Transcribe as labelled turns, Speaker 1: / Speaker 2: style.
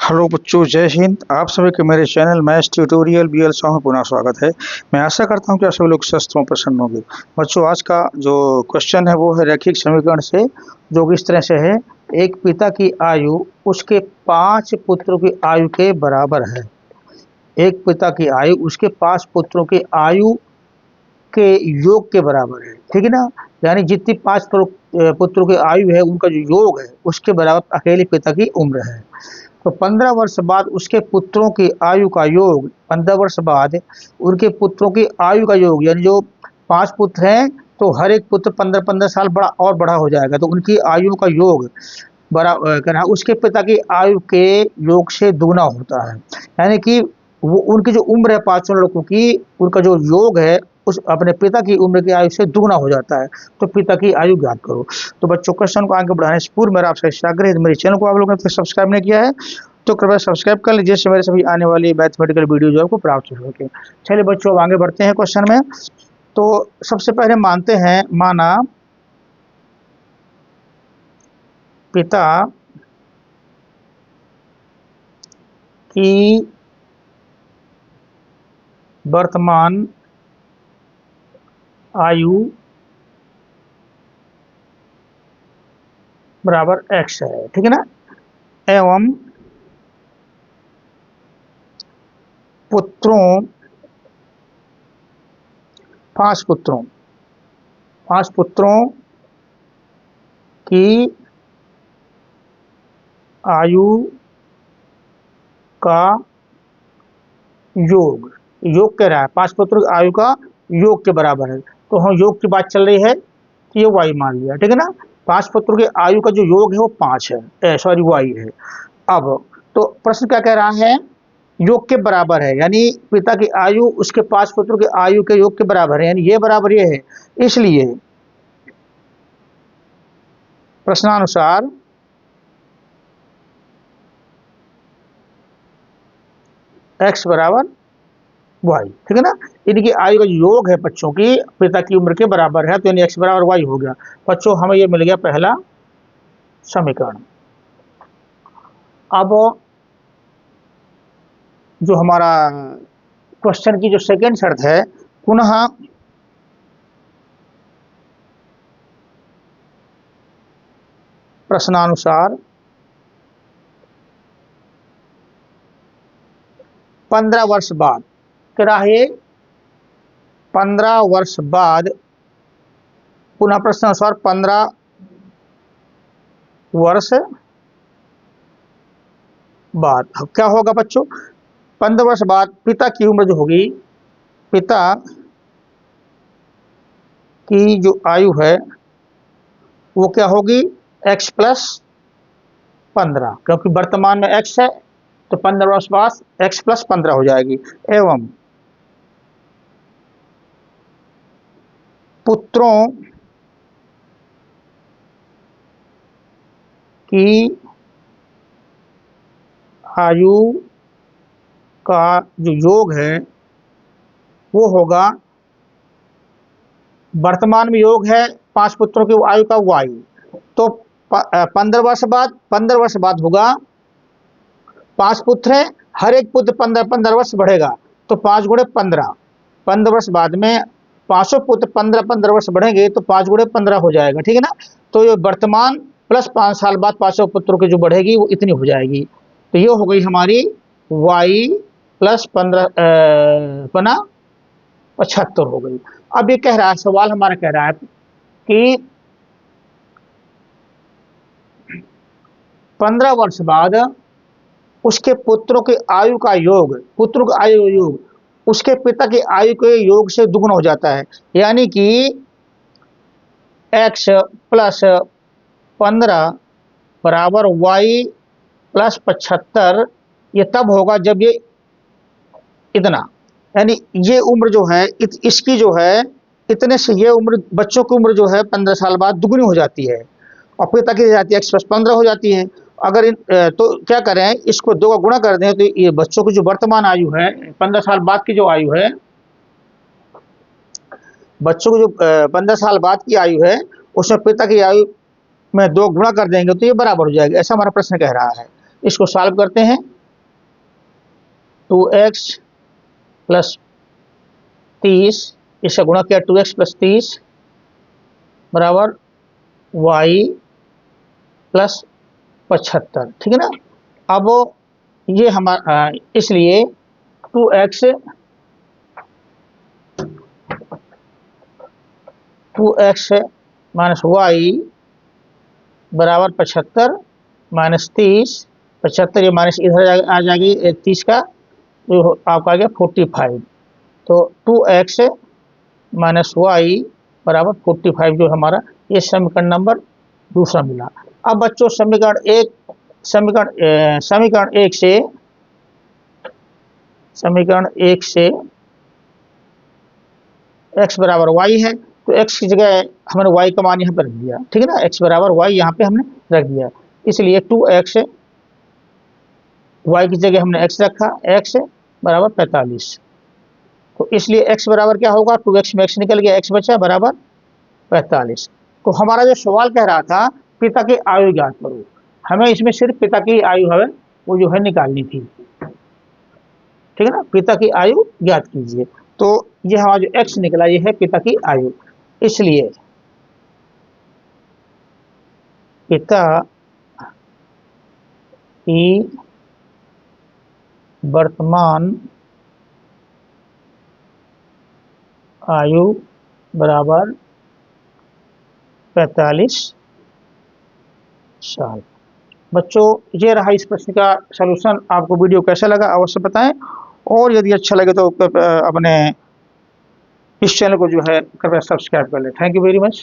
Speaker 1: Hello बच्चों, जय हिंद। आप सभी के मेरे channel maths tutorial BL song में पुनः स्वागत है। मैं आशा करता हूं कि आप सभी लोग स्वस्थ हों, प्रसन्न होंगे। बच्चों, आज का जो क्वेश्चन है वो है रैखिक समीकरण से, जो कि इस तरह से है। एक पिता की आयु उसके 5 पुत्रों की आयु के बराबर है। एक पिता की आयु उसके 5 पुत्रों की आयु के योग के बराबर है, ठीक है ना। यानी जितनी 5 पुत्रों की आयु है उनका जो योग है उसके बराबर अकेले पिता की उम्र है। तो 15 वर्ष बाद उसके पुत्रों की आयु का योग, 15 वर्ष बाद उनके पुत्रों की आयु का योग, यानी जो 5 पुत्र हैं तो हर एक पुत्र 15-15 साल बड़ा हो जाएगा, तो उनकी आयु का योग बड़ा करना उसके पिता की आयु के योग से दुगना होता है। यानी कि वो उनकी जो उम्र है 5 लड़कों की, उनका जो योग है उस अपने पिता की उम्र की आयु से दुगना हो जाता है। तो पिता की आयु ज्ञात करो। तो बच्चों, क्वेश्चन को आगे बढ़ाने से पूर्व मेरा आपसे आग्रह है, मेरे चैनल को आप लोगों ने सब्सक्राइब नहीं किया है तो कृपया सब्सक्राइब कर लीजिए, जिससे मेरे सभी आने वाली मैथमेटिकल वीडियो जो आपको प्राप्त हो सके। चलिए बच्चों, अब आगे बढ़ते हैं क्वेश्चन में। तो सबसे पहले मानते हैं, माना पिता की वर्तमान आयु बराबर x है, ठीक है ना। एवं पुत्रों 5 पुत्रों की आयु का योग कह रहा है, 5 पुत्रों की आयु का योग के बराबर है। तो हम योग की बात चल रही है तो ये y मान लिया, ठीक है ना। 5 पुत्रों की आयु का जो योग है वो 5 है, सॉरी y है। अब तो प्रश्न क्या कह रहा है, योग के बराबर है, यानी पिता की आयु उसके 5 पुत्रों की आयु के योग के बराबर है, यानी ये बराबर ये है। इसलिए प्रश्नानुसार x बराबर y, ठीक है ना। इनकी आयु का योग है बच्चों की पिता की उम्र के बराबर है, तो यानी x बराबर y हो गया। बच्चों, हमें ये मिल गया पहला समीकरण। अब जो हमारा क्वेश्चन की जो सेकेंड शर्त है, पुनः प्रश्नानुसार 15 वर्ष बाद, क्या है 15 वर्ष बाद, पुनः प्रश्नानुसार 15 वर्ष बाद अब क्या होगा बच्चों। 15 वर्ष बाद पिता की उम्र जो होगी, पिता की जो आयु है वो क्या होगी, x प्लस 15, क्योंकि वर्तमान में x है तो 15 वर्ष बाद x प्लस 15 हो जाएगी। एवं पुत्रों की आयु का जो योग है वो होगा, वर्तमान में योग है 5 पुत्रों की आयु का y, तो 15 वर्ष बाद होगा, 5 पुत्र हैं, हर एक पुत्र 15-15 वर्ष बढ़ेगा, तो 5 गुणे 15, 15 वर्ष बाद में 500 पुत्र 15-15 वर्ष बढ़ेंगे तो 5 गुणे 15 हो जाएगा, ठीक है ना। तो ये वर्तमान प्लस 5 साल बाद 500 पुत्रों की जो बढ़ेगी वो इतनी हो जाएगी। तो ये हो गई हमारी y प्लस 15 बना 75 हो गई। अब ये कह रहा है, सवाल हमारा कह रहा है कि 15 वर्ष बाद उसके पुत्रों की आयु का योग, पुत्रों का आयु योग उसके पिता की आयु के योग से दुगुना हो जाता है, यानी कि x प्लस 15 बराबर y प्लस 75। ये तब होगा जब ये इतना, यानी ये उम्र जो है इसकी जो है इतने से ये उम्र, बच्चों की उम्र जो है 15 साल बाद दुगुनी हो जाती है और पिता की जाती है x प्लस 15 हो जाती है। अगर तो क्या करें, इसको 2 का गुणा कर दें तो ये बच्चों की जो वर्तमान आयु है 15 साल बाद की जो आयु है, बच्चों की जो 15 साल बाद की आयु है उसमें पिता की आयु में 2 गुणा कर देंगे तो ये बराबर हो जाएगी, ऐसा हमारा प्रश्न कह रहा है। इसको सॉल्व करते हैं। 2x प्लस 30, इसका गुणा किया 2x प्लस 30 बराबर y प्लस 75, ठीक है ना। अब ये हमारा इसलिए 2x माइनस वाई बराबर 75 माइनस 30, 75 ये माइनस इधर आ जाएगी 30 का, तो आपका आ गया 45। तो 2x माइनस वाई बराबर 45 जो हमारा ये समीकरण नंबर दूसरा मिला। अब बच्चों समीकरण एक से x बराबर y है, तो x की जगह हमने y का मान यहाँ पर रख दिया, ठीक है ना। x बराबर y यहाँ पे हमने रख दिया, इसलिए 2x y की जगह हमने x रखा, x बराबर 45। तो इसलिए x बराबर क्या होगा, 2x में x निकल गया, x बचा बराबर 45। तो हमारा जो सवाल कह रहा था पिता की आयु ज्ञात करो, हमें इसमें सिर्फ पिता की आयु है वो जो है निकालनी थी, ठीक है ना। पिता की आयु ज्ञात कीजिए। तो ये हमारा जो x निकला ये है पिता की आयु, इसलिए पिता की वर्तमान आयु बराबर 45 साल। बच्चों ये रहा इस प्रश्न का सलूशन। आपको वीडियो कैसा लगा अवश्य बताएं, और यदि अच्छा लगे तो अपने इस चैनल को जो है कृपया सब्सक्राइब कर लें। Thank you very much.